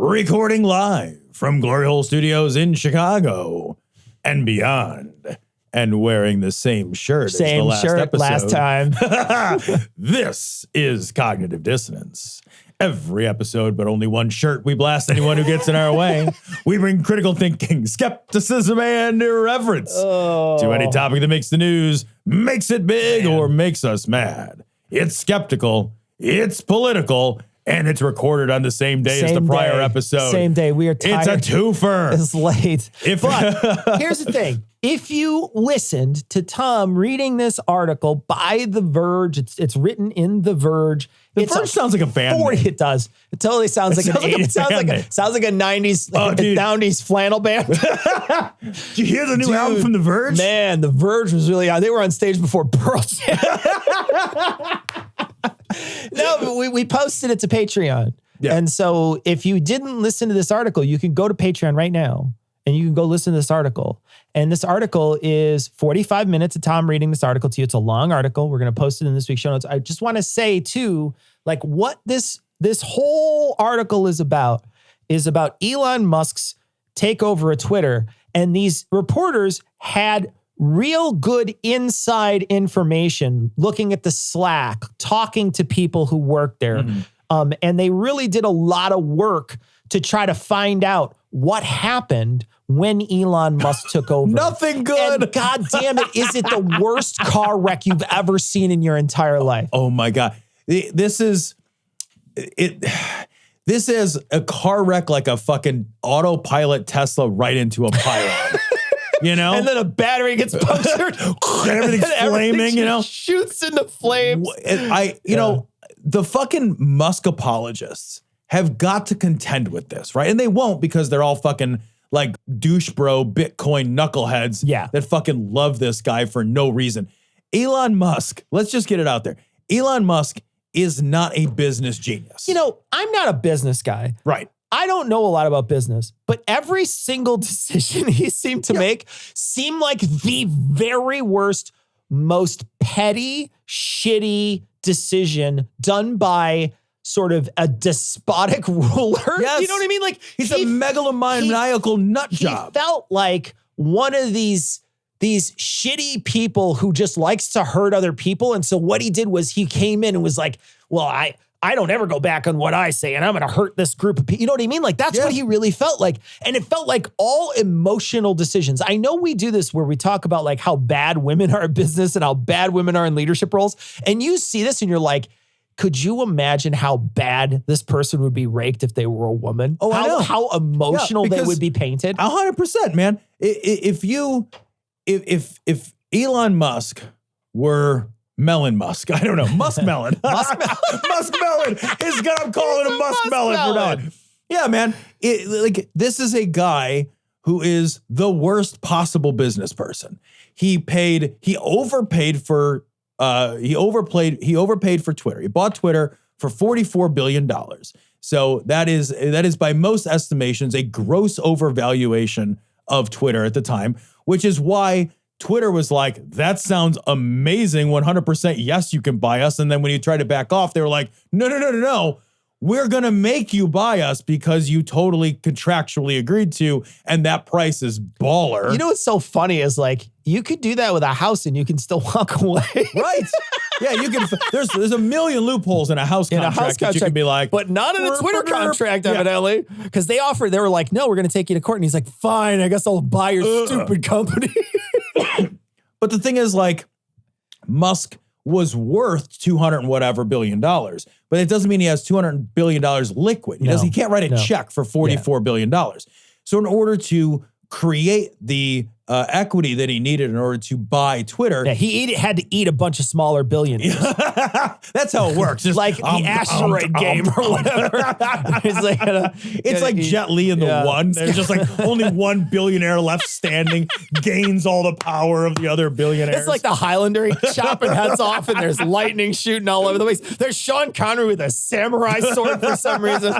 recording live from Glory Hole Studios in Chicago and beyond, and wearing the same shirt as the last episode. Last time. This is Cognitive Dissonance. Every episode, but only one shirt, we blast anyone who gets in our way. We bring critical thinking, skepticism, and irreverence to any topic that makes the news, makes it big, or makes us mad. It's skeptical, it's political, and it's recorded on the same day as the prior episode. Same day. We are tired. It's a twofer. It's late. But here's the thing. If you listened to Tom reading this article by The Verge, it's written in The Verge. The Verge sounds like a band name. It does. It totally sounds like it sounds like a 90s, like a 90s flannel band. Did you hear the new album from The Verge? Man, The Verge was really on. They were on stage before Pearl Jam. No, but we posted it to Patreon. Yeah. And so if you didn't listen to this article, you can go to Patreon right now and you can go listen to this article. And this article is 45 minutes of Tom reading this article to you. It's a long article. We're going to post it in this week's show notes. I just want to say too, like what this whole article is about Elon Musk's takeover of Twitter. And these reporters had real good inside information, looking at the Slack, talking to people who work there. Mm-hmm. And they really did a lot of work to try to find out what happened when Elon Musk took over. Nothing good. And God damn it, is it the worst car wreck you've ever seen in your entire life? Oh my God. This is a car wreck like a fucking autopilot Tesla right into a pylon. You know? And then a battery gets punctured. And everything's flaming, you know? Shoots into flames. You know, the fucking Musk apologists have got to contend with this, right? And they won't, because they're all fucking like douche bro Bitcoin knuckleheads that fucking love this guy for no reason. Elon Musk, let's just get it out there. Elon Musk is not a business genius. You know, I'm not a business guy. Right. I don't know a lot about business, but every single decision he seemed to make seemed like the very worst, most petty, shitty decision done by sort of a despotic ruler. Yes. You know what I mean? Like he's a megalomaniacal nut job. He felt like one of these shitty people who just likes to hurt other people. And so what he did was he came in and was like, well, I don't ever go back on what I say, and I'm going to hurt this group of people. You know what I mean? Like, that's what he really felt like. And it felt like all emotional decisions. I know we do this where we talk about like how bad women are in business and how bad women are in leadership roles. And you see this and you're like, could you imagine how bad this person would be raked if they were a woman? Oh, I know. How emotional they would be painted. 100%, man. If Elon Musk were Melon Musk. I don't know. Muskmelon. Muskmelon. I'm calling him Muskmelon for now. Yeah, man. This is a guy who is the worst possible business person. He overpaid for Twitter. He bought Twitter for $44 billion. So that is by most estimations a gross overvaluation of Twitter at the time, which is why Twitter was like, that sounds amazing. 100% yes, you can buy us. And then when you tried to back off, they were like, no. We're going to make you buy us because you totally contractually agreed to. And that price is baller. You know what's so funny is like, you could do that with a house and you can still walk away. Right. Yeah, you can. There's a million loopholes in a house contract that you can be like. But not in a Twitter contract, evidently. Because they were like, no, we're going to take you to court. And he's like, fine, I guess I'll buy your stupid company. But the thing is, like, Musk was worth $200 and whatever billion, but it doesn't mean he has $200 billion liquid. He can't write a check for $44 billion. So in order to create the equity that he needed in order to buy Twitter. Yeah, he had to eat a bunch of smaller billionaires. That's how it works. Just like the asteroid game or whatever. It's like Jet Li in the One. There's just like only one billionaire left standing, gains all the power of the other billionaires. It's like the Highlander chopping heads off and there's lightning shooting all over the place. There's Sean Connery with a samurai sword for some reason.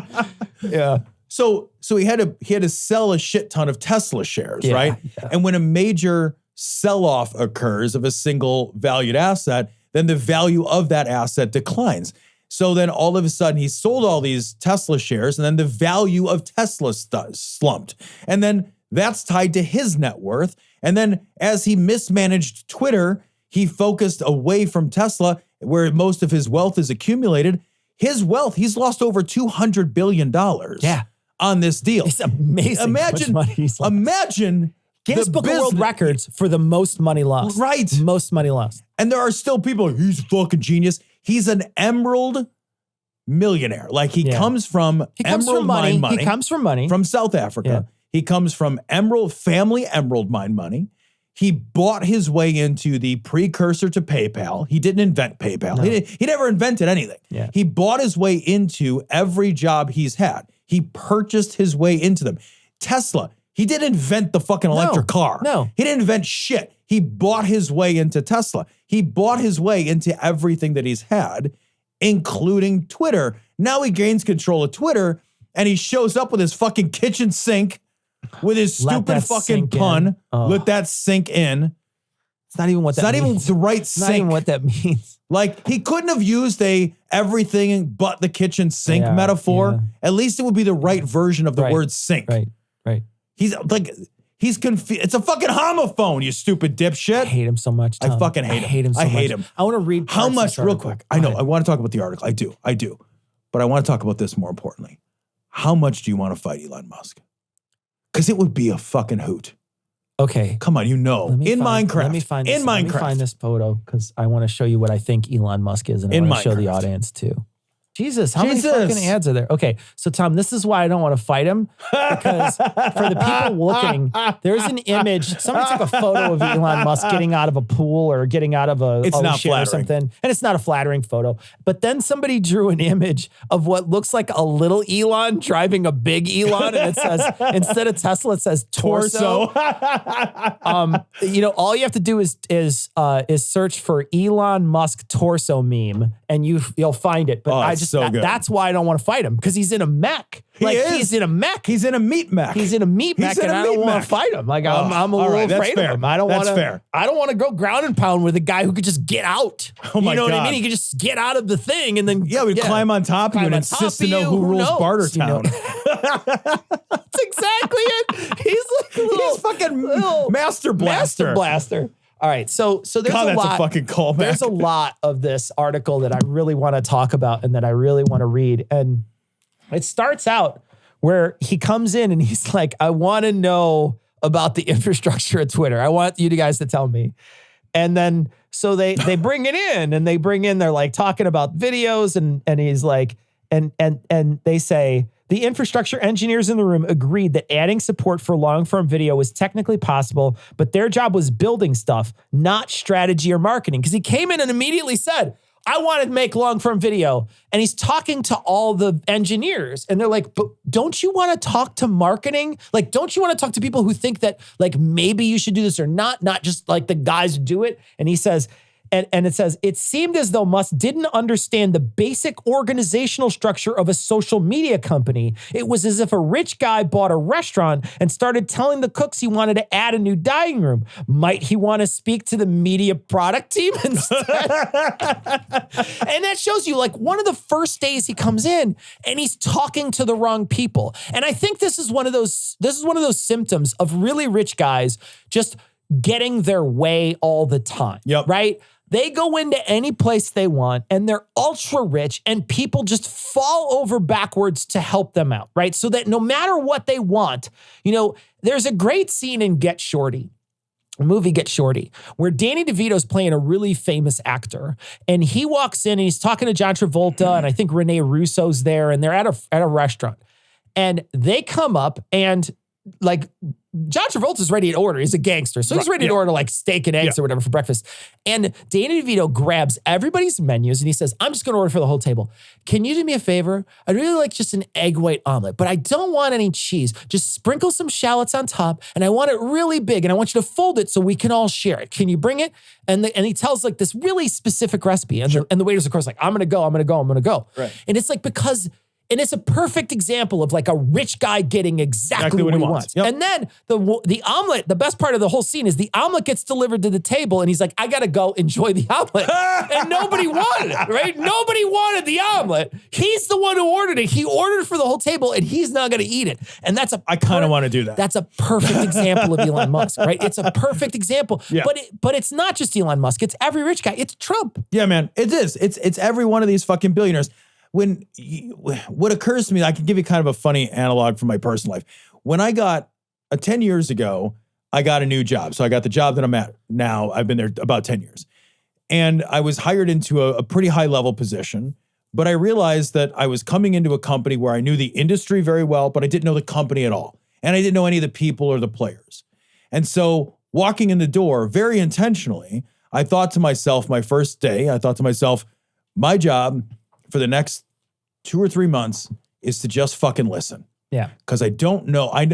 Yeah. So he had to sell a shit ton of Tesla shares, right? Yeah. And when a major sell-off occurs of a single valued asset, then the value of that asset declines. So then all of a sudden he sold all these Tesla shares, and then the value of Tesla slumped. And then that's tied to his net worth. And then as he mismanaged Twitter, he focused away from Tesla, where most of his wealth is accumulated. His wealth, he's lost over $200 billion on this deal. It's amazing. Imagine Guinness Book of World Records for the most money lost. Right. Most money lost. And there are still people, he's a fucking genius. He's an emerald millionaire. Like he comes from emerald mine money. He comes from money. From South Africa. Yeah. He comes from emerald mine money. He bought his way into the precursor to PayPal. He didn't invent PayPal. No. He never invented anything. Yeah. He bought his way into every job he's had. He purchased his way into them. Tesla, he didn't invent the fucking electric car. No. He didn't invent shit. He bought his way into Tesla. He bought his way into everything that he's had, including Twitter. Now he gains control of Twitter, and he shows up with his fucking kitchen sink with his stupid fucking pun. Let that sink in. It's not even what that means. It's not even the right sink. Not even what that means. Like, he couldn't have used a everything but the kitchen sink metaphor. Yeah. At least it would be the right version of the word sink. Right. He's confused. It's a fucking homophone, you stupid dipshit. I hate him so much, Tom. I fucking hate him. I hate him so much. I hate him. I want to read how much, real quick. I know, I want to talk about the article. I do. But I want to talk about this more importantly. How much do you want to fight Elon Musk? Because it would be a fucking hoot. Okay. Come on, Minecraft. Let me find this photo because I want to show you what I think Elon Musk is, and I want to show the audience too. Jesus, how many fucking ads are there? Okay, so Tom, this is why I don't want to fight him, because for the people looking, there's an image. Somebody took a photo of Elon Musk getting out of a pool or getting out of a ocean or something, and it's not a flattering photo. But then somebody drew an image of what looks like a little Elon driving a big Elon, and it says, instead of Tesla, it says torso. All you have to do is search for Elon Musk torso meme, and you'll find it. But that's why I don't want to fight him, because he's in a mech. He's in a mech. He's in a meat mech. He's in a meat mech, and I don't want to fight him. Like I'm a little afraid of him. I don't want to. I don't want to go ground and pound with a guy who could just get out. Oh my God. You know what I mean? He could just get out of the thing and then we'd climb on top of you and insist to know who rules Bartertown. That's exactly it. He's like he's fucking Master Blaster. All right, so there's a lot. A fucking callback. There's a lot of this article that I really want to talk about and that I really want to read. And it starts out where he comes in and he's like, I want to know about the infrastructure of Twitter. I want you guys to tell me. And then so they bring it in and they're like talking about videos and he's like, and they say, the infrastructure engineers in the room agreed that adding support for long-form video was technically possible, but their job was building stuff, not strategy or marketing. Because he came in and immediately said, I want to make long-form video. And he's talking to all the engineers. And they're like, but don't you want to talk to marketing? Like, don't you want to talk to people who think that, like, maybe you should do this or not just like the guys who do it? And he says, and it says, it seemed as though Musk didn't understand the basic organizational structure of a social media company. It was as if a rich guy bought a restaurant and started telling the cooks he wanted to add a new dining room. Might he want to speak to the media product team instead? And that shows you, like, one of the first days he comes in and he's talking to the wrong people. And I think this is one of those symptoms of really rich guys just getting their way all the time. Yep. Right? They go into any place they want and they're ultra rich and people just fall over backwards to help them out, right? So that no matter what they want, there's a great scene in Get Shorty, a movie Get Shorty, where Danny DeVito's playing a really famous actor. And he walks in and he's talking to John Travolta and I think Rene Russo's there and they're at a restaurant. And they come up and like John Travolta's ready to order. He's a gangster. So he's ready to order like steak and eggs or whatever for breakfast. And Danny DeVito grabs everybody's menus and he says, I'm just going to order for the whole table. Can you do me a favor? I'd really like just an egg white omelet, but I don't want any cheese. Just sprinkle some shallots on top and I want it really big and I want you to fold it so we can all share it. Can you bring it? And he tells like this really specific recipe. And, the waiter's of course like, I'm going to go. Right. And it's like, because And it's a perfect example of like a rich guy getting exactly what he wants. Yep. And then the omelet, the best part of the whole scene is the omelet gets delivered to the table and he's like, I got to go enjoy the omelet. And nobody wanted it, right? Nobody wanted the omelet. He's the one who ordered it. He ordered for the whole table and he's not going to eat it. And that's I kind of want to do that. That's a perfect example of Elon Musk, right? It's a perfect example. Yeah. But it's not just Elon Musk. It's every rich guy. It's Trump. Yeah, man, it is. It's every one of these fucking billionaires. What occurs to me, I can give you kind of a funny analog from my personal life. When I got 10 years ago, I got a new job. So I got the job that I'm at now. I've been there about 10 years. And I was hired into a pretty high level position, but I realized that I was coming into a company where I knew the industry very well, but I didn't know the company at all. And I didn't know any of the people or the players. And so walking in the door, very intentionally, I thought to myself, my first day, I thought to myself, my job for the next 2 or 3 months is to just fucking listen. Yeah. Because I don't know. I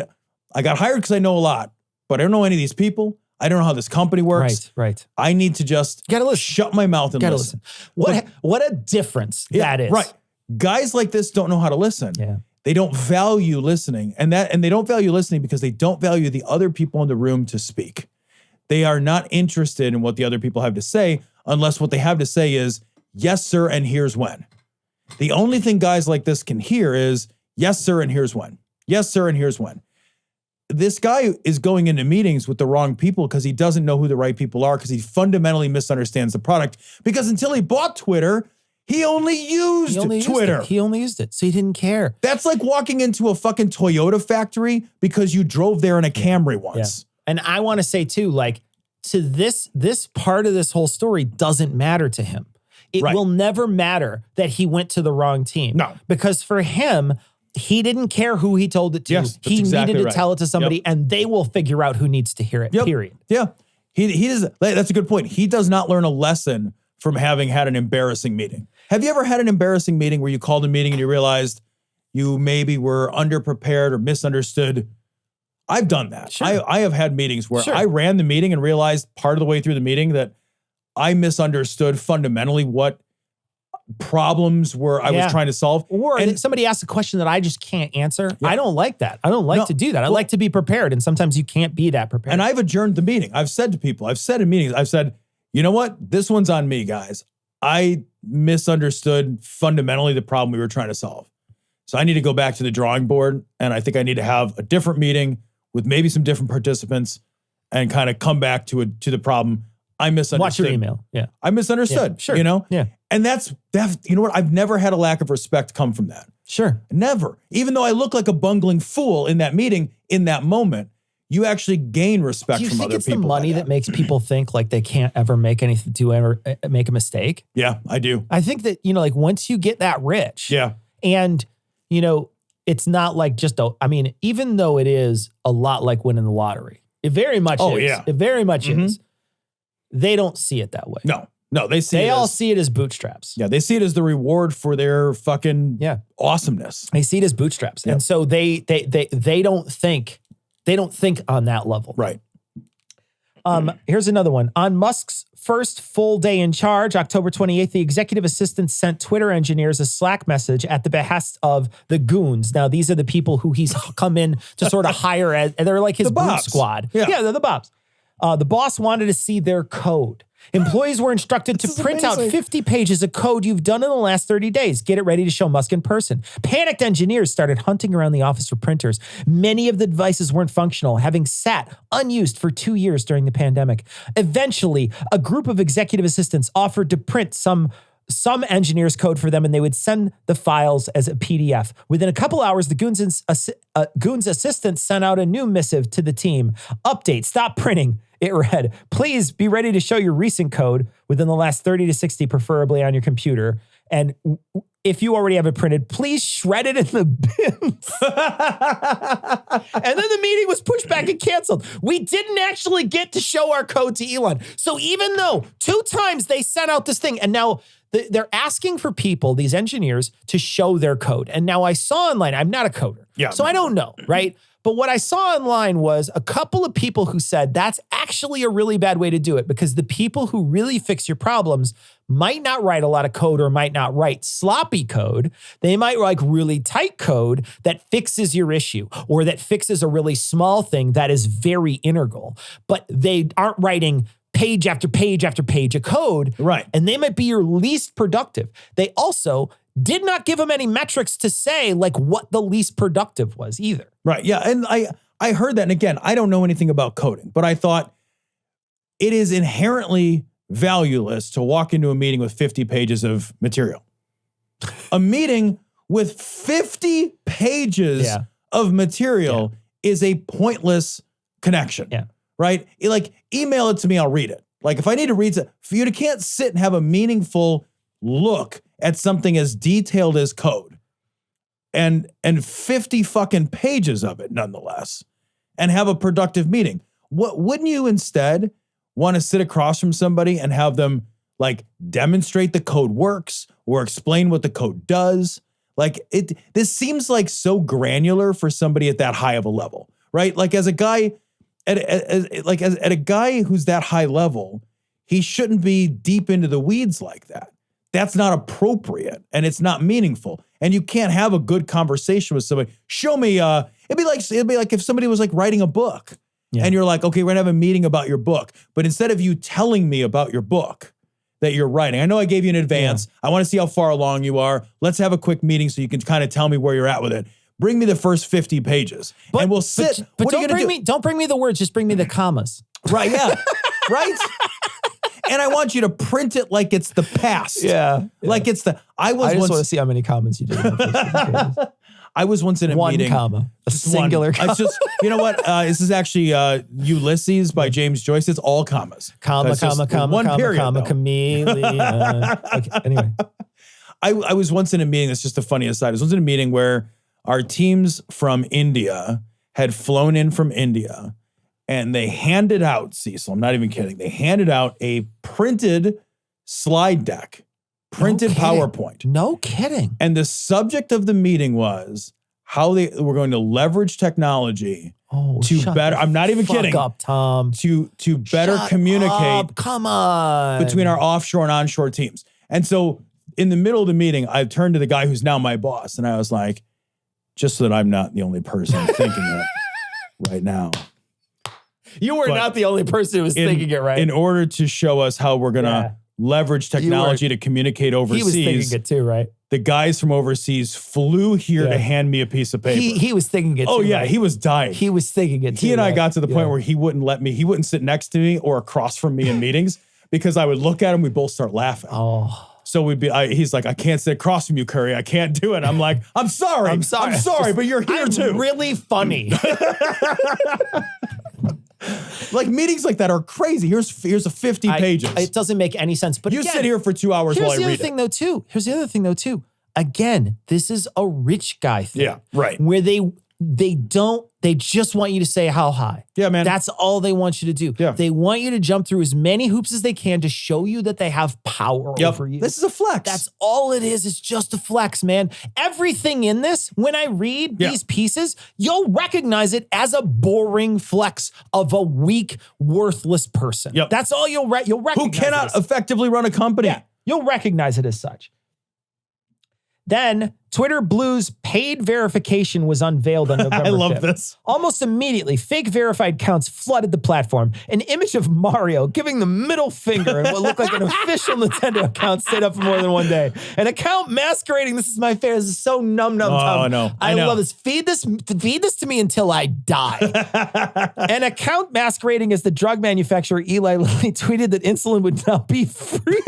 got hired because I know a lot, but I don't know any of these people. I don't know how this company works. Right. I need to just shut my mouth and listen. What a difference that is. Right. Guys like this don't know how to listen. Yeah. They don't value listening. And they don't value listening because they don't value the other people in the room to speak. They are not interested in what the other people have to say unless what they have to say is, yes, sir, and here's when. The only thing guys like this can hear is, yes, sir, and here's when. Yes, sir, and here's when. This guy is going into meetings with the wrong people because he doesn't know who the right people are because he fundamentally misunderstands the product. Because until he bought Twitter, he only used Twitter. He only used it, so he didn't care. That's like walking into a fucking Toyota factory because you drove there in a Camry once. Yeah. And I want to say too, like, to this part of this whole story doesn't matter to him. It will never matter that he went to the wrong team. No. Because for him, he didn't care who he told it to. Yes, he exactly needed to tell it to somebody, and they will figure out who needs to hear it, period. Yeah. He does. That's a good point. He does not learn a lesson from having had an embarrassing meeting. Have you ever had an embarrassing meeting where you called a meeting and you realized you maybe were underprepared or misunderstood? I've done that. Sure. I have had meetings where I ran the meeting and realized part of the way through the meeting that I misunderstood fundamentally what problems I was trying to solve. Or somebody asks a question that I just can't answer. I don't like that. I don't like to do that. I like to be prepared. And sometimes you can't be that prepared. And I've adjourned the meeting. I've said to people, in meetings, you know what? This one's on me, guys. I misunderstood fundamentally the problem we were trying to solve. So I need to go back to the drawing board. And I think I need to have a different meeting with maybe some different participants and kind of come back to the problem. I misunderstood. Watch your email. Yeah. I misunderstood. Yeah, sure. You know? Yeah. And that's, you know what? I've never had a lack of respect come from that. Sure. Never. Even though I look like a bungling fool in that meeting, in that moment, you actually gain respect from other people. Do you think it's the money that makes people think like they can't ever make make a mistake? Yeah, I do. I think that, like once you get that rich. Yeah. And, it's not like even though it is a lot like winning the lottery, it very much is. Yeah. It very much is. They don't see it that way. No, they see it as bootstraps. Yeah, they see it as the reward for their fucking awesomeness. They see it as bootstraps. Yep. And so they don't think on that level. Right. Here's another one. On Musk's first full day in charge, October 28th, the executive assistant sent Twitter engineers a Slack message at the behest of the goons. Now, these are the people who he's come in to sort of hire and they're like his boot squad. Yeah, they're the Bobs. The boss wanted to see their code. Employees were instructed to print out 50 pages of code you've done in the last 30 days. Get it ready to show Musk in person. Panicked engineers started hunting around the office for printers. Many of the devices weren't functional, having sat unused for 2 years during the pandemic. Eventually, a group of executive assistants offered to print some engineers' code for them, and they would send the files as a PDF. Within a couple hours, the goons assistant sent out a new missive to the team. Update, stop printing. It read, please be ready to show your recent code within the last 30 to 60, preferably on your computer. And if you already have it printed, please shred it in the bins. And then the meeting was pushed back and canceled. We didn't actually get to show our code to Elon. So even though 2 times they sent out this thing, and now they're asking for people, these engineers, to show their code. And now I saw online, I'm not a coder, so I don't know, right? But what I saw online was a couple of people who said that's actually a really bad way to do it, because the people who really fix your problems might not write a lot of code or might not write sloppy code. They might write really tight code that fixes your issue or that fixes a really small thing that is very integral. But they aren't writing page after page after page of code. Right. And they might be your least productive. They also did not give them any metrics to say like what the least productive was either. Right. Yeah. And I heard that. And again, I don't know anything about coding, but I thought it is inherently valueless to walk into a meeting with 50 pages of material. A meeting with 50 pages of material is a pointless connection. Yeah. Right? Like, email it to me, I'll read it. Like, if I need to read it, for you to can't sit and have a meaningful look at something as detailed as code and 50 fucking pages of it nonetheless, and have a productive meeting. Wouldn't you instead want to sit across from somebody and have them like demonstrate the code works or explain what the code does? Like, this seems like so granular for somebody at that high of a level, right? Like, as a guy at a guy who's that high level, he shouldn't be deep into the weeds like that. That's not appropriate and it's not meaningful. And you can't have a good conversation with somebody. Show me, it'd be like if somebody was like writing a book and you're like, okay, we're gonna have a meeting about your book. But instead of you telling me about your book that you're writing, I know I gave you an advance. I want to see how far along you are. Let's have a quick meeting so you can kind of tell me where you're at with it. Bring me the first 50 pages and we'll sit. But don't bring me the words, just bring me the commas. Right, yeah, right? And I want you to print it like it's the past. Yeah. Like it's the, I just want to see how many comments you did. I was once in a meeting. One comma. A singular comma. It's just, you know what? This is actually Ulysses by James Joyce. It's all commas. Comma, chameleon. Okay, anyway. I was once in a meeting, that's just a funny aside. I was once in a meeting where our teams from India had flown in from India and they handed out, Cecil, I'm not even kidding, they handed out a printed slide deck, printed PowerPoint. No kidding. And the subject of the meeting was how they were going to leverage technology to better, I'm not even kidding. Up, Tom. To better communicate. Come on. Between our offshore and onshore teams. And so in the middle of the meeting, I turned to the guy who's now my boss and I was like, just so that I'm not the only person thinking it right now. You were not the only person who was thinking it, right? In order to show us how we're going to leverage technology to communicate overseas. He was thinking it too, right? The guys from overseas flew here to hand me a piece of paper. He was thinking it too. Oh, yeah. Right? He was dying. He was thinking it too. He and I got to the point where he wouldn't sit next to me or across from me in meetings because I would look at him, we both start laughing. Oh. So he's like, I can't sit across from you, Curry. I can't do it. I'm like, I'm sorry, but you're here too. Really funny. Like meetings like that are crazy. Here's a 50 pages. It doesn't make any sense. But you sit here for 2 hours while I read it. Here's the other thing though too. Again, this is a rich guy thing. Yeah, right. Where they just want you to say how high. Yeah, man. That's all they want you to do. Yeah. They want you to jump through as many hoops as they can to show you that they have power over you. This is a flex. That's all it is. It's just a flex, man. Everything in this, when I read these pieces, you'll recognize it as a boring flex of a weak, worthless person. Yep. That's all you'll recognize. Who cannot effectively run a company. Yeah, you'll recognize it as such. Then Twitter Blue's paid verification was unveiled on November 5th. I love this. Almost immediately, fake verified accounts flooded the platform. An image of Mario giving the middle finger and what looked like an official Nintendo account stayed up for more than one day. An account masquerading, this is my favorite, this is so numb. Oh, no. I love this. Feed this to me until I die. An account masquerading as the drug manufacturer Eli Lilly tweeted that insulin would now be free.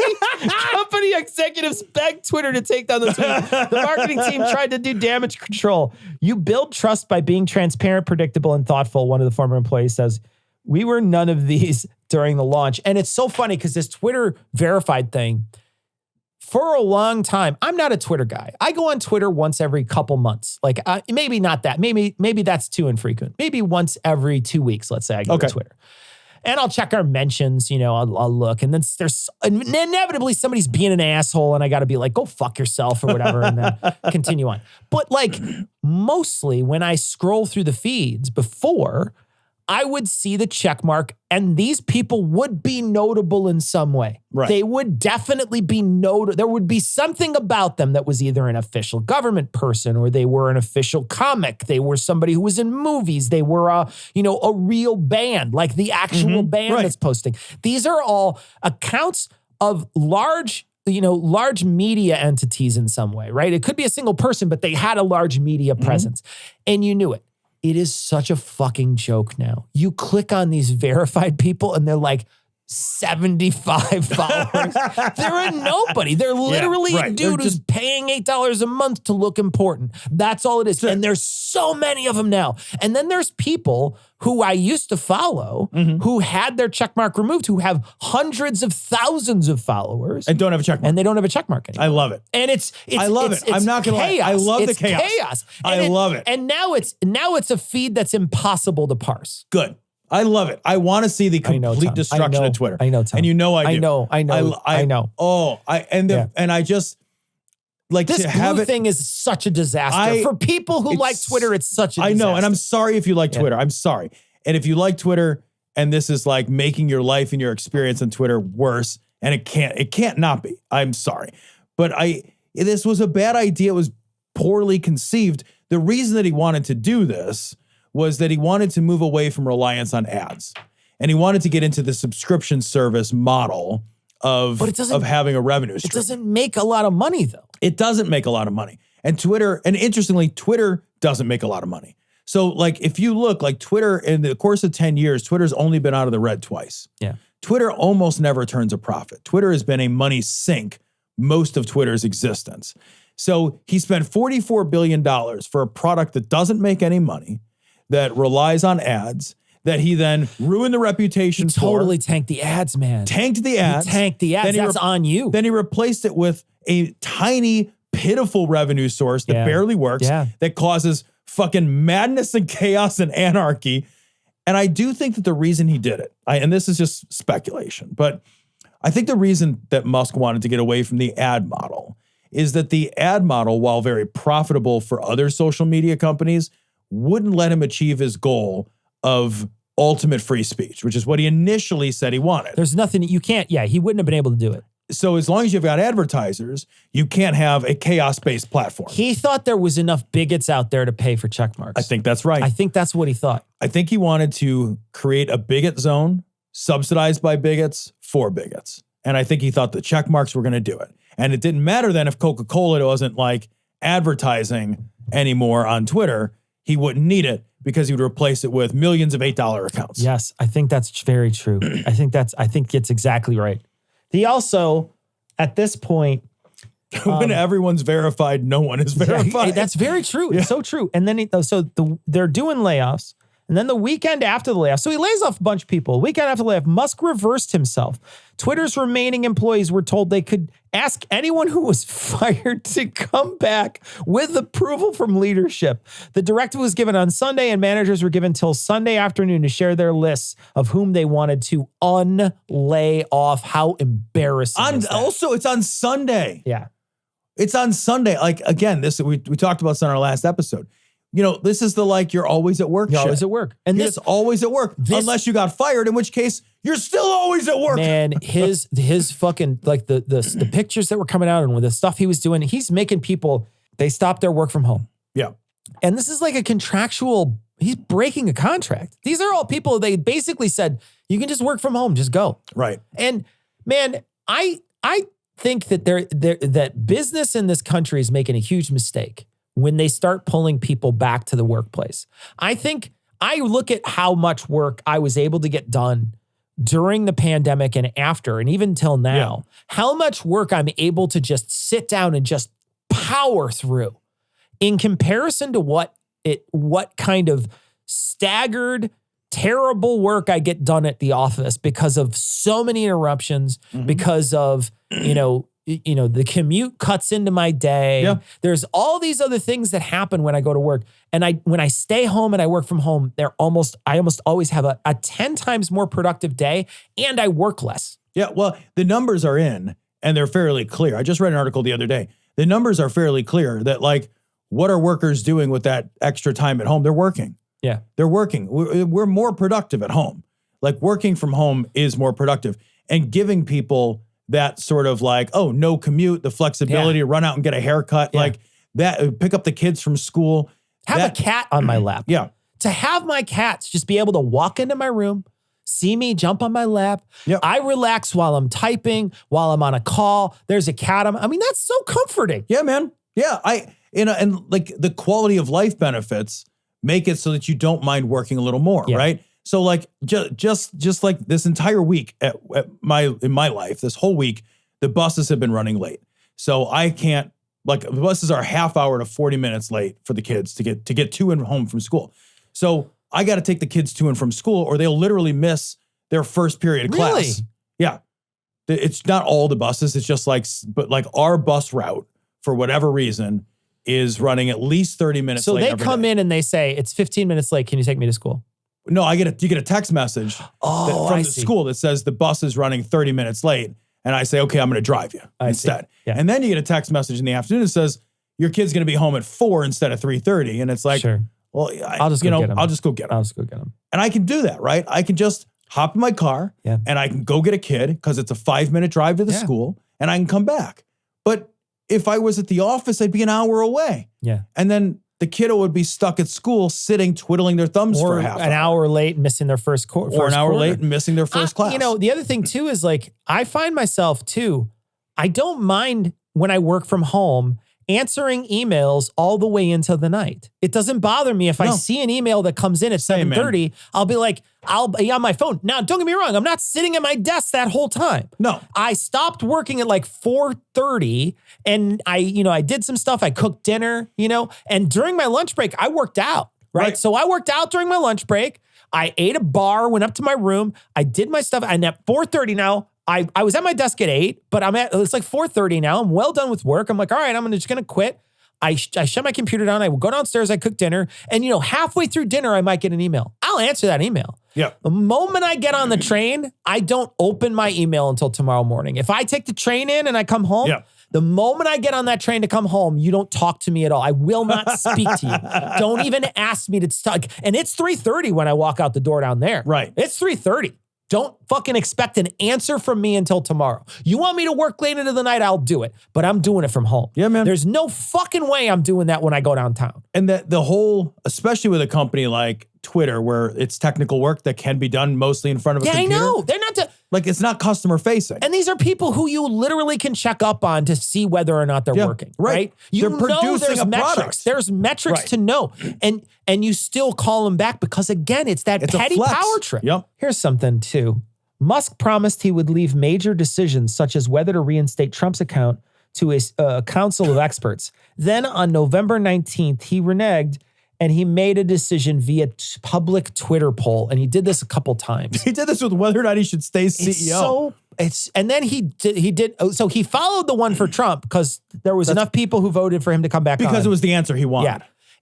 Company executives begged Twitter to take down the tweet. The marketing team tried to do damage control. You build trust by being transparent, predictable, and thoughtful, one of the former employees says. We were none of these during the launch. And it's so funny because this Twitter verified thing, for a long time, I'm not a Twitter guy. I go on Twitter once every couple months. Like maybe not that. Maybe that's too infrequent. Maybe once every 2 weeks, let's say I go to Twitter. And I'll check our mentions, I'll look. And then there's inevitably somebody's being an asshole and I got to be like, go fuck yourself or whatever and then continue on. But like mostly when I scroll through the feeds before, I would see the check mark and these people would be notable in some way. Right. They would definitely be notable. There would be something about them that was either an official government person or they were an official comic. They were somebody who was in movies. They were a real band, like the actual band that's posting. These are all accounts of large media entities in some way, right? It could be a single person, but they had a large media presence and you knew it. It is such a fucking joke now. You click on these verified people and they're like 75 followers. They're a nobody. They're literally a dude who's paying $8 a month to look important. That's all it is. And there's so many of them now. And then there's people who I used to follow who had their checkmark removed, who have hundreds of thousands of followers. And don't have a checkmark. And they don't have a checkmark anymore. I love it. And it's I love it. I'm not going to lie. I love the chaos. And I love it. And now it's a feed that's impossible to parse. Good. I love it. I want to see the complete destruction of Twitter. I know, Tom. And you know I do. I know. Oh, and I just like this to have blue it. thing is such a disaster. For people who like Twitter, it's such a disaster. I know, and I'm sorry if you like Twitter. I'm sorry. And if you like Twitter and this is like making your life and your experience on Twitter worse, and it can't not be. I'm sorry. But this was a bad idea. It was poorly conceived. The reason that he wanted to do this was that he wanted to move away from reliance on ads. And he wanted to get into the subscription service model of having a revenue stream. It doesn't make a lot of money, though. It doesn't make a lot of money. And interestingly, Twitter doesn't make a lot of money. So like if you look like Twitter in the course of 10 years, Twitter's only been out of the red twice. Yeah. Twitter almost never turns a profit. Twitter has been a money sink most of Twitter's existence. So he spent $44 billion for a product that doesn't make any money, that relies on ads, that he then ruined the reputation for. Totally tanked the ads, man. Tanked the ads. That's on you. Then he replaced it with a tiny, pitiful revenue source that barely works, that causes fucking madness and chaos and anarchy. And I do think that the reason he did it, and this is just speculation, but I think the reason that Musk wanted to get away from the ad model is that the ad model, while very profitable for other social media companies, wouldn't let him achieve his goal of ultimate free speech, which is what he initially said he wanted. There's nothing you can't, he wouldn't have been able to do it. So as long as you've got advertisers, you can't have a chaos-based platform. He thought there was enough bigots out there to pay for check marks. I think that's right. I think that's what he thought. I think he wanted to create a bigot zone subsidized by bigots for bigots. And I think he thought the check marks were going to do it. And it didn't matter then if Coca-Cola wasn't like advertising anymore on Twitter. He wouldn't need it because he would replace it with millions of $8 accounts. Yes, I think that's very true. I think it's exactly right. He also, at this point, when everyone's verified, no one is verified. That's very true. It's so true. And then they're doing layoffs. And then the weekend after the layoff, so he lays off a bunch of people. The weekend after the layoff, Musk reversed himself. Twitter's remaining employees were told they could ask anyone who was fired to come back with approval from leadership. The directive was given on Sunday, and managers were given till Sunday afternoon to share their lists of whom they wanted to unlay off. How embarrassing is that? Also, it's on Sunday. Yeah. It's on Sunday. Like, again, we talked about this on our last episode. You know, this is you're always at work. You're always at work. And it's always at work. Unless you got fired, in which case you're still always at work. Man, his fucking, like the pictures that were coming out and with the stuff he was doing, he's making people, they stop their work from home. Yeah. And this is like a contractual, he's breaking a contract. These are all people, they basically said, you can just work from home, just go. Right. And man, I think that that business in this country is making a huge mistake when they start pulling people back to the workplace. I think I look at how much work I was able to get done during the pandemic and after, and even till now, how much work I'm able to just sit down and just power through in comparison to what kind of staggered, terrible work I get done at the office because of so many interruptions, because of, the commute cuts into my day. Yeah. There's all these other things that happen when I go to work. And when I stay home and I work from home, I almost always have a 10 times more productive day, and I work less. Yeah, well, the numbers are in and they're fairly clear. I just read an article the other day. The numbers are fairly clear that like, what are workers doing with that extra time at home? They're working. Yeah. They're working. We're more productive at home. Like working from home is more productive, and giving people that sort of like, oh, no commute, the flexibility to run out and get a haircut, like that, pick up the kids from school. Have a cat on my lap. Yeah. To have my cats just be able to walk into my room, see me, jump on my lap. Yep. I relax while I'm typing, while I'm on a call. There's a cat. I mean, that's so comforting. Yeah, man. Yeah. And like the quality of life benefits make it so that you don't mind working a little more, right? So like just like this entire week in my life, this whole week, the buses have been running late. So I can't, like the buses are half hour to 40 minutes late for the kids to get to and home from school. So I got to take the kids to and from school, or they'll literally miss their first period of class. Really? Yeah. It's not all the buses. It's just like, but like our bus route, for whatever reason, is running at least 30 minutes late. So they come in and they say, it's 15 minutes late. Can you take me to school? No, you get a text message from the school that says the bus is running 30 minutes late. And I say, okay, I'm going to drive you instead. Yeah. And then you get a text message in the afternoon that says your kid's going to be home at 4 instead of 3:30. And it's like, well, I'll just go get him. And I can do that, right? I can just hop in my car and I can go get a kid because it's a 5-minute drive to the school, and I can come back. But if I was at the office, I'd be an hour away. Yeah. And then the kiddo would be stuck at school sitting, twiddling their thumbs for half an hour late and missing their first quarter. Or an hour late and missing their first class. You know, the other thing too is like, I find myself too, I don't mind when I work from home answering emails all the way into the night. It doesn't bother me if I see an email that comes in at 7:30, I'll be like, I'll be on my phone. Now, don't get me wrong. I'm not sitting at my desk that whole time. No. I stopped working at like 4:30 and I did some stuff. I cooked dinner, and during my lunch break, I worked out, right? So I worked out during my lunch break. I ate a bar, went up to my room. I did my stuff. And at 4:30 now, I was at my desk at 8, but it's like 4:30 now. I'm well done with work. I'm like, all right, I'm just going to quit. I shut my computer down. I will go downstairs. I cook dinner. And, halfway through dinner, I might get an email. I'll answer that email. Yeah. The moment I get on the train, I don't open my email until tomorrow morning. If I take the train in and I come home, the moment I get on that train to come home, you don't talk to me at all. I will not speak to you. Don't even ask me to talk. And it's 3:30 when I walk out the door down there. Right. It's 3:30. Don't fucking expect an answer from me until tomorrow. You want me to work late into the night, I'll do it. But I'm doing it from home. Yeah, man. There's no fucking way I'm doing that when I go downtown. And the whole, especially with a company like Twitter, where it's technical work that can be done mostly in front of a computer. Yeah, I know. They're not like, it's not customer facing. And these are people who you literally can check up on to see whether or not they're working, right? They're producing there's metrics. Product. There's metrics to know. And you still call them back because, again, it's that petty power trip. Yep. Here's something, too. Musk promised he would leave major decisions, such as whether to reinstate Trump's account, to a council of experts. Then on November 19th, he reneged and he made a decision via public Twitter poll. And he did this a couple times. He did this with whether or not he should stay CEO. And then he did. So he followed the one for Trump because there was enough people who voted for him to come back on. Because it was the answer he wanted. Yeah.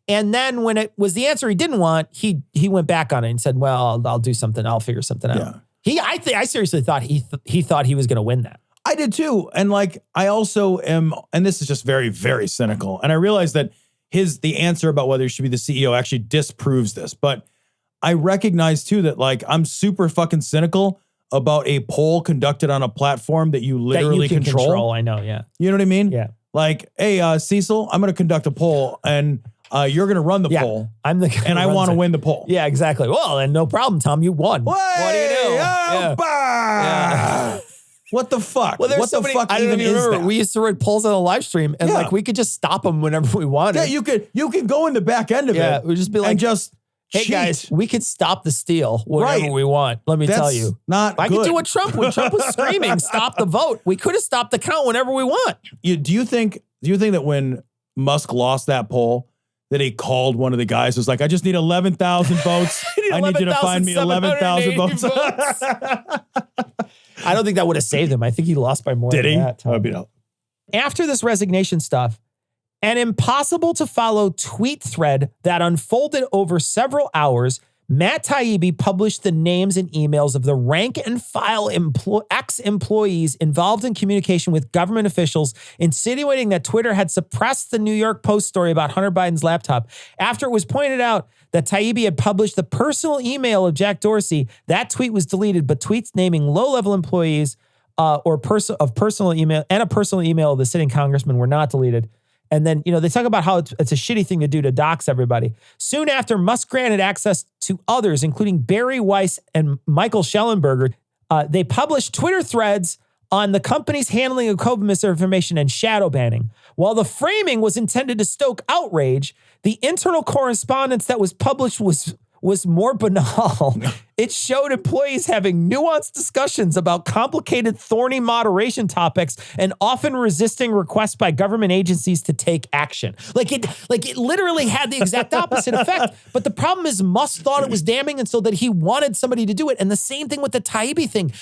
And then when it was the answer he didn't want, he went back on it and said, well, I'll do something. I'll figure something out. Yeah. I seriously thought he thought he was going to win that. I did too. And like, I also am, and this is just very, very cynical. And I realize that the answer about whether he should be the CEO actually disproves this. But I recognize too that like, I'm super fucking cynical about a poll conducted on a platform that you literally control. I know, yeah. You know what I mean? Yeah. Like, hey, Cecil, I'm going to conduct a poll and you're going to run the poll. I'm the guy and I want to win the poll. Yeah, exactly. Well, and no problem, Tom. You won. What do you do? Yeah. What the fuck? Well, what the fuck even is that? We used to run polls on the live stream, and like we could just stop them whenever we wanted. Yeah, you can go in the back end of it. Yeah, we'd just be like, and just hey cheat. guys, we could stop the steal whenever we want. Let me tell you, I could do what Trump when Trump was screaming, stop the vote. We could have stopped the count whenever we want. Do you think that when Musk lost that poll, that he called one of the guys who's like, I just need 11,000 votes. I need you to find me 11,000 votes. I don't think that would have saved him. I think he lost by more than that. Did he? After this resignation stuff, An impossible to follow tweet thread that unfolded over several hours, Matt Taibbi published the names and emails of the rank and file ex-employees involved in communication with government officials, insinuating that Twitter had suppressed the New York Post story about Hunter Biden's laptop. After it was pointed out that Taibbi had published the personal email of Jack Dorsey, that tweet was deleted, but tweets naming low-level employees or personal email and a personal email of the sitting congressman were not deleted. And then, they talk about how it's a shitty thing to do to dox everybody. Soon after, Musk granted access to others, including Barry Weiss and Michael Schellenberger. They published Twitter threads on the company's handling of COVID misinformation and shadow banning. While the framing was intended to stoke outrage, the internal correspondence that was published was more banal. It showed employees having nuanced discussions about complicated, thorny moderation topics and often resisting requests by government agencies to take action. Like it literally had the exact opposite effect. But the problem is Musk thought it was damning, and so that he wanted somebody to do it. And the same thing with the Taibbi thing.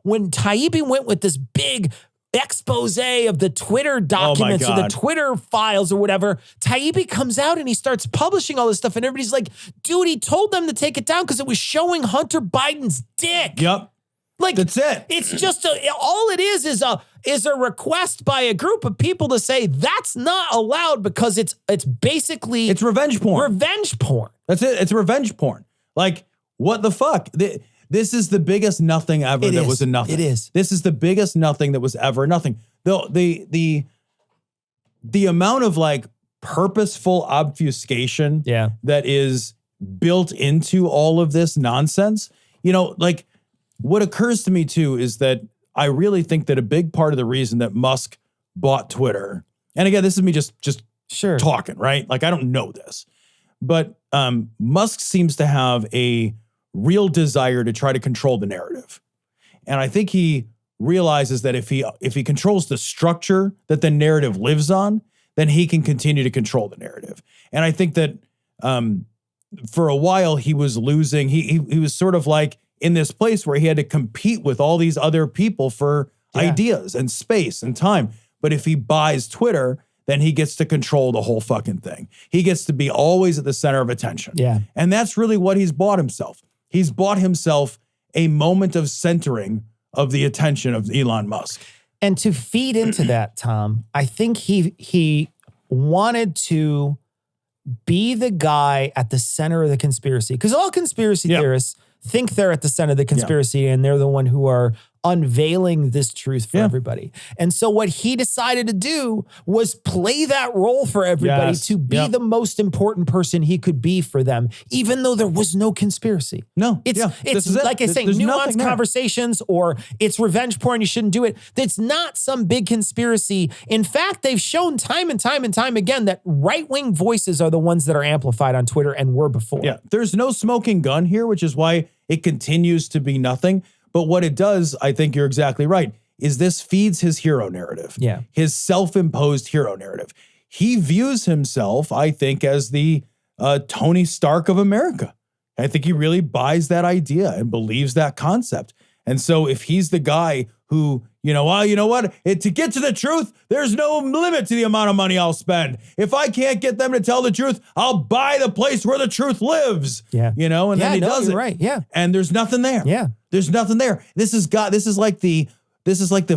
When Taibbi went with this big expose of the Twitter documents or the Twitter files or whatever, Taibbi comes out and he starts publishing all this stuff, and everybody's like, dude, he told them to take it down because it was showing Hunter Biden's dick. Yep. Like, that's it. It's just all it is a request by a group of people to say that's not allowed because it's basically revenge porn. Revenge porn. That's it. It's revenge porn. Like, what the fuck? This is the biggest nothing ever that was a nothing. It is. This is the biggest nothing that was ever a nothing. The amount of like purposeful obfuscation that is built into all of this nonsense, like what occurs to me too is that I really think that a big part of the reason that Musk bought Twitter, and again, this is me just sure talking, right? Like I don't know this, but Musk seems to have a real desire to try to control the narrative. And I think he realizes that if he controls the structure that the narrative lives on, then he can continue to control the narrative. And I think that for a while he was losing. He was sort of like in this place where he had to compete with all these other people for ideas and space and time. But if he buys Twitter, then he gets to control the whole fucking thing. He gets to be always at the center of attention. Yeah. And that's really what he's bought himself. He's bought himself a moment of centering of the attention of Elon Musk. And to feed into that, Tom, I think he wanted to be the guy at the center of the conspiracy. Because all conspiracy theorists think they're at the center of the conspiracy and they're the one who are unveiling this truth for everybody. And so what he decided to do was play that role for everybody to be the most important person he could be for them, even though there was no conspiracy. No. It's like I say, nuanced conversations or it's revenge porn, you shouldn't do it. It's not some big conspiracy. In fact, they've shown time and time and time again that right-wing voices are the ones that are amplified on Twitter and were before. Yeah, there's no smoking gun here, which is why it continues to be nothing. But what it does, I think you're exactly right, is this feeds his hero narrative. Yeah. His self-imposed hero narrative. He views himself, I think, as the Tony Stark of America. I think he really buys that idea and believes that concept. And so if he's the guy who, you know what? To get to the truth, there's no limit to the amount of money I'll spend. If I can't get them to tell the truth, I'll buy the place where the truth lives. Yeah. And then he does it. Right. Yeah. And there's nothing there. Yeah. There's nothing there. This is like the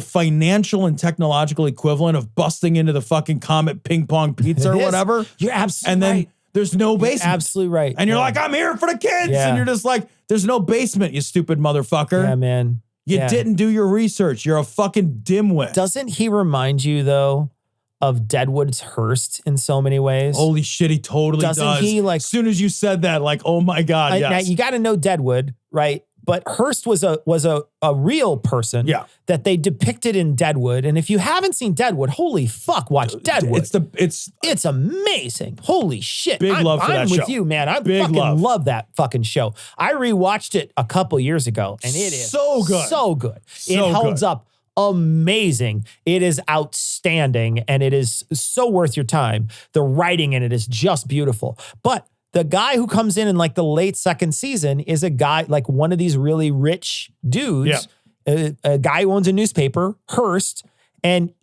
financial and technological equivalent of busting into the fucking Comet ping pong pizza or whatever. You're absolutely and then right. There's no basement. You're absolutely right. And you're like, I'm here for the kids. Yeah. And you're just like, there's no basement, you stupid motherfucker. Yeah, man. You didn't do your research. You're a fucking dimwit. Doesn't he remind you, though, of Deadwood's Hearst in so many ways? Holy shit, he totally does. Doesn't he, like... As soon as you said that, like, oh my God, yes. Now, you got to know Deadwood, right? But Hearst was a real person that they depicted in Deadwood. And if you haven't seen Deadwood, holy fuck, watch Deadwood. It's amazing. Holy shit. Big love for that show. I'm with you, man. I fucking love that fucking show. I rewatched it a couple years ago, and it is so good. So good. It holds up amazing. It is outstanding, and it is so worth your time. The writing in it is just beautiful. But the guy who comes in like the late second season is a guy, like one of these really rich dudes, a guy who owns a newspaper, Hearst. And,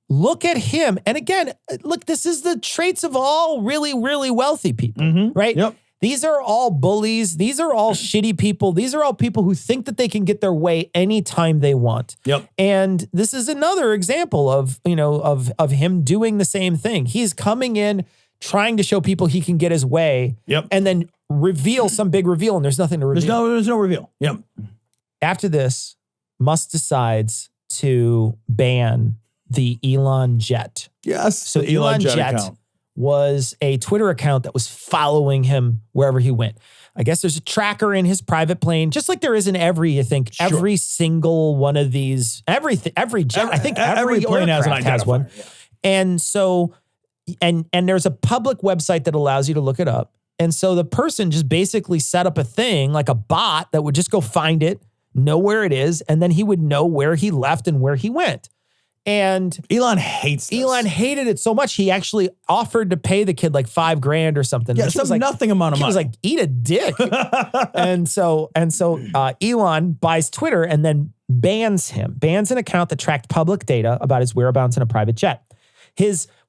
look at him. And again, look, this is the traits of all really, really wealthy people, right? Yep. These are all bullies. These are all shitty people. These are all people who think that they can get their way anytime they want. Yep. And this is another example of, of him doing the same thing. He's coming in, trying to show people he can get his way. Yep. And then reveal some big reveal, and there's nothing to reveal. There's no reveal. Yep. After this, Musk decides to ban the Elon Jet. Yes. So the Elon Jet account was a Twitter account that was following him wherever he went. I guess there's a tracker in his private plane, just like there is in every single one of these, every jet. I think every plane has one. Yeah. And so, and there's a public website that allows you to look it up. And so the person just basically set up a thing, like a bot that would just go find it, know where it is, and then he would know where he left and where he went. And Elon hates this. Elon hated it so much, he actually offered to pay the kid like $5,000 or something. Yeah, some nothing amount of money. He was like, eat a dick. and so Elon buys Twitter and then bans an account that tracked public data about his whereabouts in a private jet.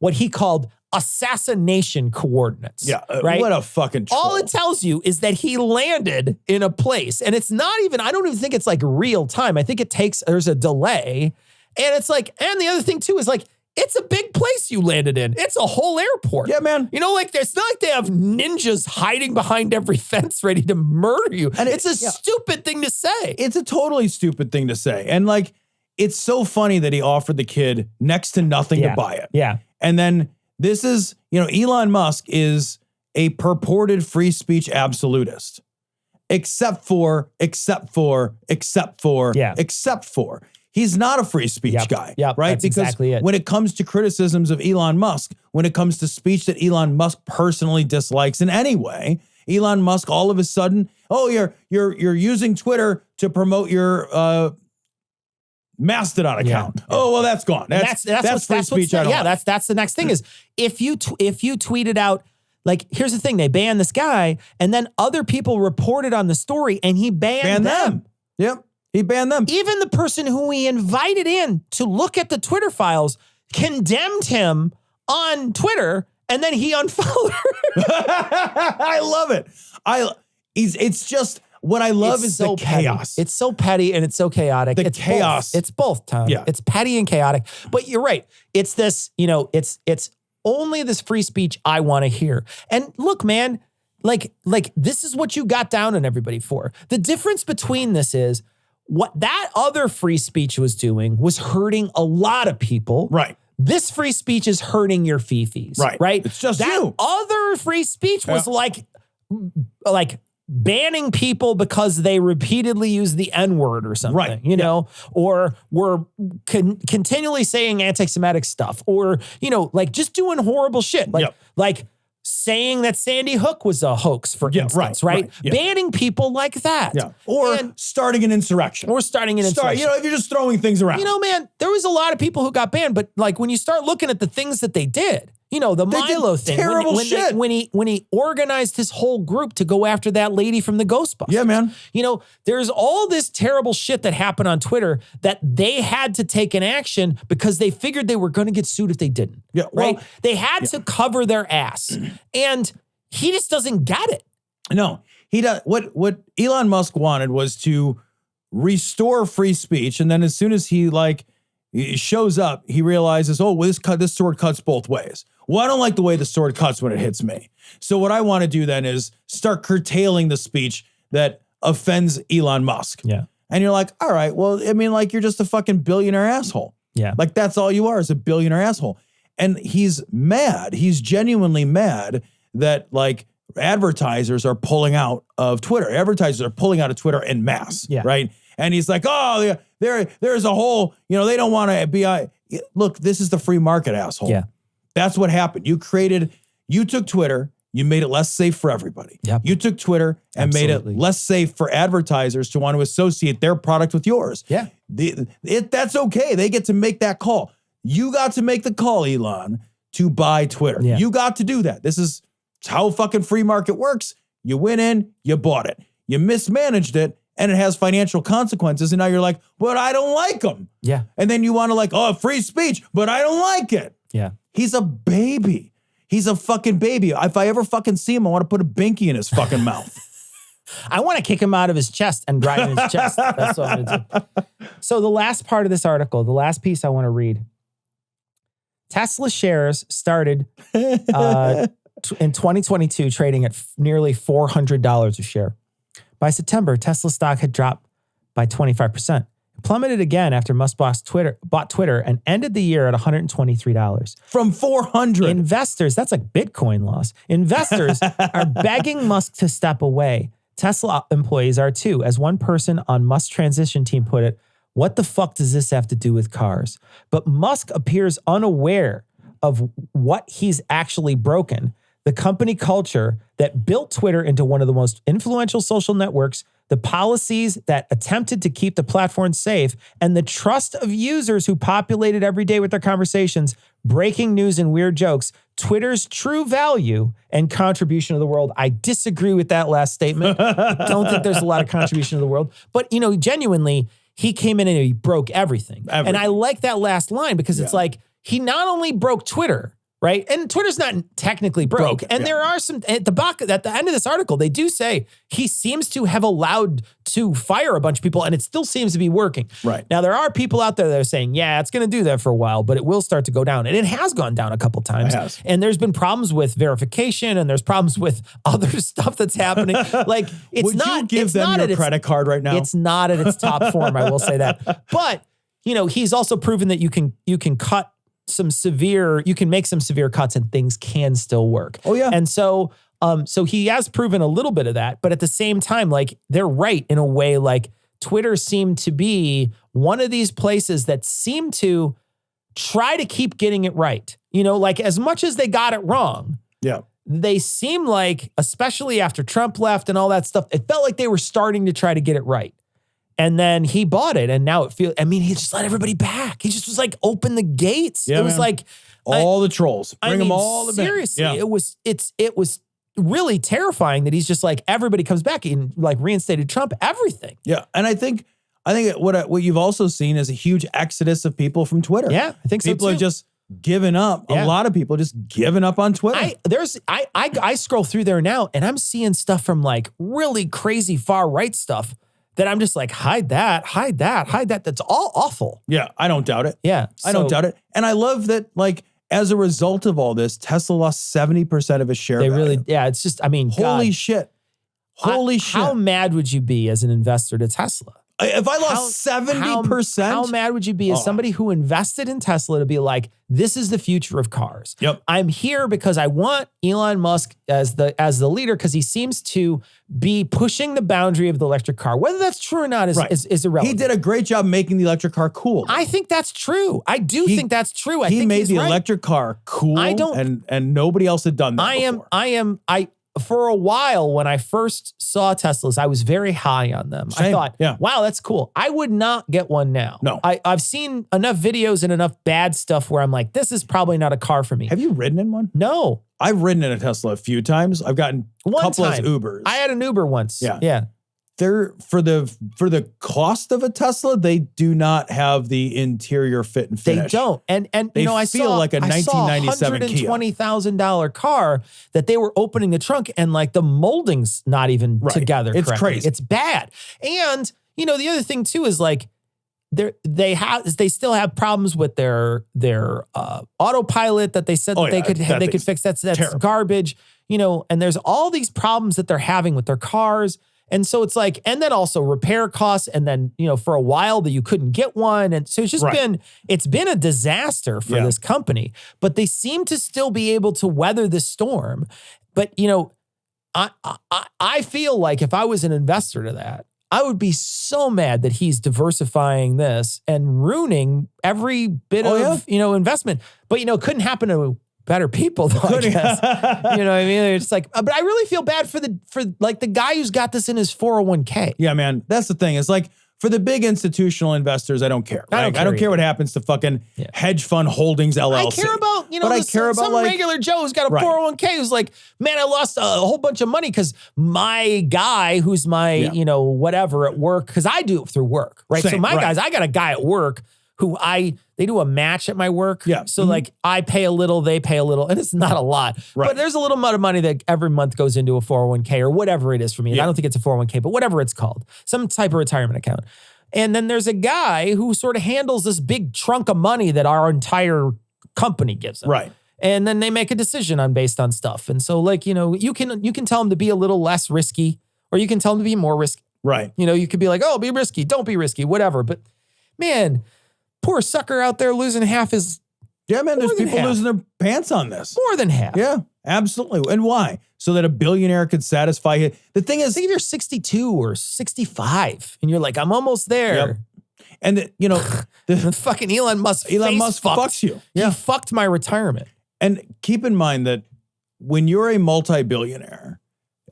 What he called assassination coordinates. Yeah, right? What a fucking troll. All it tells you is that he landed in a place, and it's not even, I don't even think it's like real time. I think there's a delay. And it's like, and the other thing too is like, it's a big place you landed in. It's a whole airport. Yeah, man. Like it's not like they have ninjas hiding behind every fence ready to murder you. And it's a stupid thing to say. It's a totally stupid thing to say. And like, it's so funny that he offered the kid next to nothing to buy it. Yeah. And then this is, Elon Musk is a purported free speech absolutist. Except for. He's not a free speech guy, right? That's because exactly it. When it comes to criticisms of Elon Musk, when it comes to speech that Elon Musk personally dislikes in any way, Elon Musk all of a sudden, you're using Twitter to promote your Mastodon account. Yeah. Oh, well, that's gone. That's free speech. That's the next thing is if you tweeted out, like, here's the thing, they banned this guy, and then other people reported on the story, and he banned them. Yep. He banned them. Even the person who he invited in to look at the Twitter files condemned him on Twitter, and then he unfollowed her. I love it. It's just, what I love is the chaos. It's so petty and it's so chaotic. It's chaos. It's both, Tom. Yeah. It's petty and chaotic. But you're right. It's this, it's only this free speech I want to hear. And look, man, like this is what you got down on everybody for. The difference between this is, what that other free speech was doing was hurting a lot of people. Right. This free speech is hurting your fifis. Right. It's just that other free speech was like banning people because they repeatedly use the N-word or something, or were continually saying anti-Semitic stuff, or, like just doing horrible shit. Like saying that Sandy Hook was a hoax, for instance, right? Yeah. Banning people like that. Yeah. Or starting an insurrection. If you're just throwing things around. Man, there was a lot of people who got banned, but like when you start looking at the things that they did, the Milo thing. Terrible shit. When he organized his whole group to go after that lady from the Ghostbusters. Yeah, man. There's all this terrible shit that happened on Twitter that they had to take an action because they figured they were going to get sued if they didn't. Yeah, right? They had to cover their ass. And he just doesn't get it. No, he does. What Elon Musk wanted was to restore free speech. And then as soon as he shows up, he realizes, this sword cuts both ways. Well, I don't like the way the sword cuts when it hits me. So what I want to do then is start curtailing the speech that offends Elon Musk. Yeah. And you're like, all right, well, you're just a fucking billionaire asshole. Yeah. Like that's all you are, is a billionaire asshole. And he's mad. He's genuinely mad that advertisers are pulling out of Twitter. Advertisers are pulling out of Twitter en masse. Yeah. Right. And he's like, there's a whole, they don't want to be, look, this is the free market, asshole. Yeah. That's what happened. You took Twitter, you made it less safe for everybody. Yep. You took Twitter and made it less safe for advertisers to want to associate their product with yours. Yeah. That's okay. They get to make that call. You got to make the call, Elon, to buy Twitter. Yeah. You got to do that. This is how fucking free market works. You went in, you bought it. You mismanaged it, and it has financial consequences. And now you're like, but I don't like him. Yeah. And then you want to like, oh, free speech, but I don't like it. Yeah. He's a baby. He's a fucking baby. If I ever fucking see him, I want to put a binky in his fucking mouth. I want to kick him out of his chest and drive in his chest. That's what I'm going to do. So the last part of this article, the last piece I want to read. Tesla shares started in 2022 trading at nearly $400 a share. By September, Tesla stock had dropped by 25%. It plummeted again after Musk bought Twitter and ended the year at $123. From 400. Investors, that's like Bitcoin loss. Investors are begging Musk to step away. Tesla employees are too. As one person on Musk's transition team put it, what the fuck does this have to do with cars? But Musk appears unaware of what he's actually broken. The company culture that built Twitter into one of the most influential social networks, the policies that attempted to keep the platform safe, and the trust of users who populated every day with their conversations, breaking news and weird jokes, Twitter's true value and contribution to the world. I disagree with that last statement. I don't think there's a lot of contribution to the world. But, you know, genuinely, he came in and he broke everything. And I like that last line because it's like, he not only broke Twitter, right? And Twitter's not technically broke. And there are some, at the end of this article, they do say he seems to have allowed to fire a bunch of people and it still seems to be working. Right. Now, there are people out there that are saying, yeah, it's going to do that for a while, but it will start to go down. And it has gone down a couple times. It has. And there's been problems with verification and there's problems with other stuff that's happening. Like, it's Would not. you give them your credit card right now? It's not at its top form, I will say that. But, you know, he's also proven that you can cut you can make some severe cuts and things can still work. Oh yeah. And so he has proven a little bit of that, but at the same time, like they're right in a way, like Twitter seemed to be one of these places that seem to try to keep getting it right. You know, like as much as they got it wrong. Yeah. They seem like, especially after Trump left and all that stuff, it felt like they were starting to try to get it right. And then he bought it, and now he just let everybody back. He just was like, open the gates. Yeah, it was like all the trolls. Bring them all to seriously, yeah. it was really terrifying that he's just like, everybody comes back and like reinstated Trump, everything. Yeah. And I think what you've also seen is a huge exodus of people from Twitter. Yeah, I think people so too. are just giving up. Yeah. A lot of people just giving up on Twitter. I scroll through there now and I'm seeing stuff from like really crazy far right stuff that I'm just like, hide that. That's all awful. Yeah, I don't doubt it. Yeah. I don't doubt it. And I love that, like, as a result of all this, Tesla lost 70% of his share value. It's just, I mean, Holy God. shit. Holy shit. How mad would you be as an investor to Tesla? If I lost 70%. How mad would you be as somebody who invested in Tesla to be like, this is the future of cars. Yep. I'm here because I want Elon Musk as the leader because he seems to be pushing the boundary of the electric car. Whether that's true or not is irrelevant. He did a great job making the electric car cool. I think that's true. I think that's true. I think he made the right. electric car cool. And nobody else had done that before. For a while, when I first saw Teslas, I was very high on them. Same. I thought, wow, that's cool. I would not get one now. No. I've seen enough videos and enough bad stuff where I'm like, this is probably not a car for me. Have you ridden in one? No. I've ridden in a Tesla a few times. I've gotten a couple of Ubers. I had an Uber once. Yeah. They're for the cost of a Tesla, they do not have the interior fit and finish. They don't. And they you know, I feel like a 1997 Kia. $120,000 car that they were opening the trunk and like the molding's not even together. It's correctly. crazy. It's bad. And you know, the other thing too is like they still have problems with their autopilot that they said that they could fix. That's terrible. Garbage. You know, and there's all these problems that they're having with their cars. And so it's like, and then also repair costs. And then, you know, for a while that you couldn't get one. And so it's just it's been a disaster for this company, but they seem to still be able to weather the storm. But, you know, I feel like if I was an investor to that, I would be so mad that he's diversifying this and ruining every bit of, you know, investment. But, you know, it couldn't happen to better people though, I guess. You know what I mean? It's like, but I really feel bad for like the guy who's got this in his 401k. Yeah, man. That's the thing. It's like For the big institutional investors, I don't care. I don't care what happens to fucking hedge fund holdings LLC. I care about, but I care about some regular Joe who's got a 401k who's like, man, I lost a whole bunch of money because my guy who's my, whatever at work, because I do it through work, right? Same, so my guys, I got a guy at work who they do a match at my work. Yeah. So like I pay a little, they pay a little, and it's not a lot. Right. But there's a little amount of money that every month goes into a 401k or whatever it is for me. Yeah. I don't think it's a 401k, but whatever it's called, some type of retirement account. And then there's a guy who sort of handles this big trunk of money that our entire company gives him. Right. And then they make a decision based on stuff. And so like, you can tell him to be a little less risky, or you can tell him to be more risky. Right. You could be like, oh, be risky, don't be risky, whatever. But man, poor sucker out there losing half his. Yeah, man, there's people losing their pants on this. More than half. Yeah, absolutely. And why? So that a billionaire could satisfy it. The thing is, think if you're 62 or 65 and you're like, I'm almost there. Yep. And the fucking Elon Musk fucks you. Yeah. He fucked my retirement. And keep in mind that when you're a multi-billionaire,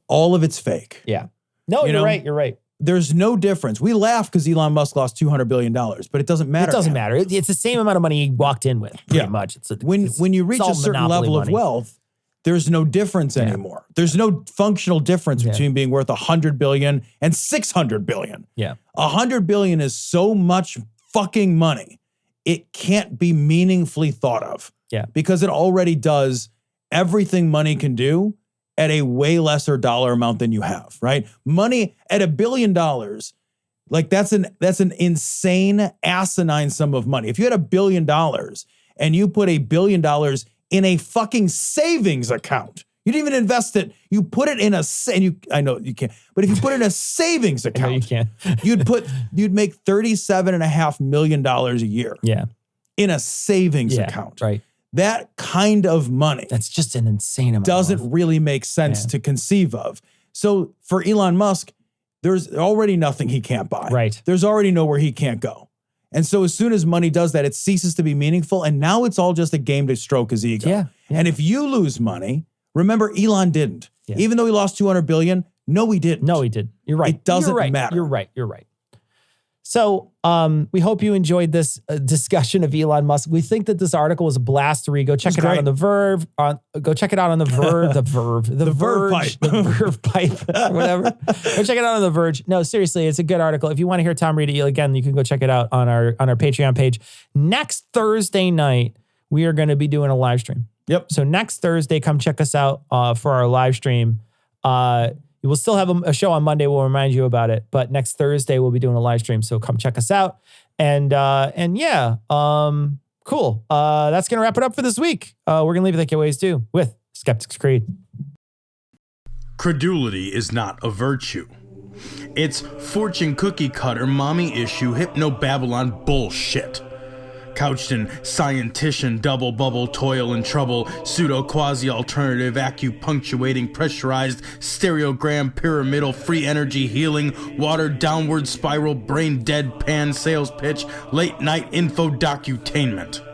all of it's fake. Yeah. No, you're right. You're right. There's no difference. We laugh because Elon Musk lost $200 billion, but it doesn't matter. It doesn't matter. It's the same amount of money he walked in with, pretty much. When you reach a certain level of wealth, there's no difference anymore. There's no functional difference between being worth $100 billion and $600 billion. Yeah. $100 billion is so much fucking money. It can't be meaningfully thought of. Yeah. Because it already does everything money can do at a way lesser dollar amount than you have, right? Money at $1 billion, like that's an insane, asinine sum of money. If you had $1 billion and you put $1 billion in a fucking savings account, you didn't even invest it, you put it in I know you can't, but if you put it in a savings account, you can. you'd make $37.5 million a year. Yeah. In a savings account. Right. That kind of money. That's just an insane amount. Doesn't really make sense to conceive of. So for Elon Musk, there's already nothing he can't buy. Right. There's already nowhere he can't go. And so as soon as money does that, it ceases to be meaningful. And now it's all just a game to stroke his ego. Yeah. And if you lose money, remember Elon didn't. Yeah. Even though he lost $200 billion, no, he didn't. No, he did. You're right. It doesn't matter. You're right. So we hope you enjoyed this discussion of Elon Musk. We think that this article was a blast to read. Go check it out on the Verve. Go check it out on the Verve. The Verve pipe, whatever. Go check it out on the Verge. No, seriously, it's a good article. If you want to hear Tom read it again, you can go check it out on our Patreon page. Next Thursday night, we are going to be doing a live stream. Yep. So next Thursday, come check us out for our live stream. We'll still have a show on Monday. We'll remind you about it. But next Thursday, we'll be doing a live stream. So come check us out. And yeah, cool. That's going to wrap it up for this week. We're going to leave it like you always do with Skeptics Creed. Credulity is not a virtue. It's fortune cookie cutter, mommy issue, hypno Babylon bullshit. Couched in scientician, double bubble, toil and trouble, pseudo quasi alternative, acupunctuating, pressurized, stereogram, pyramidal, free energy healing, watered downward spiral, brain deadpan sales pitch, late night info docutainment.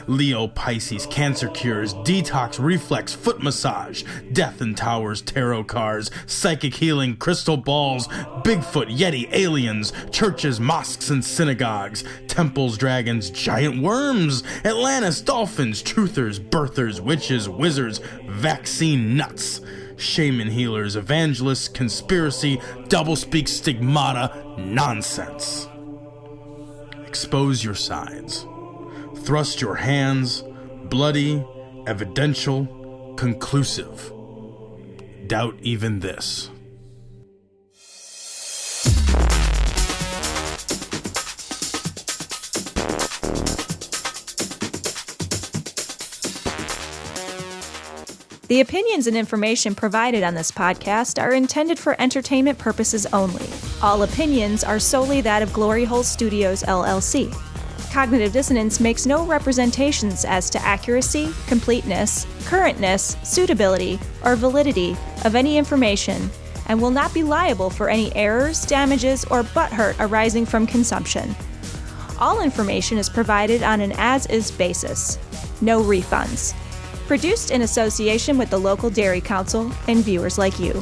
Leo, Pisces, cancer cures, detox, reflex, foot massage, death in towers, tarot cards, psychic healing, crystal balls, Bigfoot, Yeti, aliens, churches, mosques and synagogues, temples, dragons, giant worms, Atlantis, dolphins, truthers, birthers, witches, wizards, vaccine nuts, shaman healers, evangelists, conspiracy, doublespeak, stigmata, nonsense. Expose your sides. Thrust your hands, bloody, evidential, conclusive. Doubt even this. The opinions and information provided on this podcast are intended for entertainment purposes only. All opinions are solely that of Glory Hole Studios, LLC. Cognitive Dissonance makes no representations as to accuracy, completeness, currentness, suitability, or validity of any information, and will not be liable for any errors, damages, or butthurt arising from consumption. All information is provided on an as-is basis. No refunds. Produced in association with the local Dairy Council and viewers like you.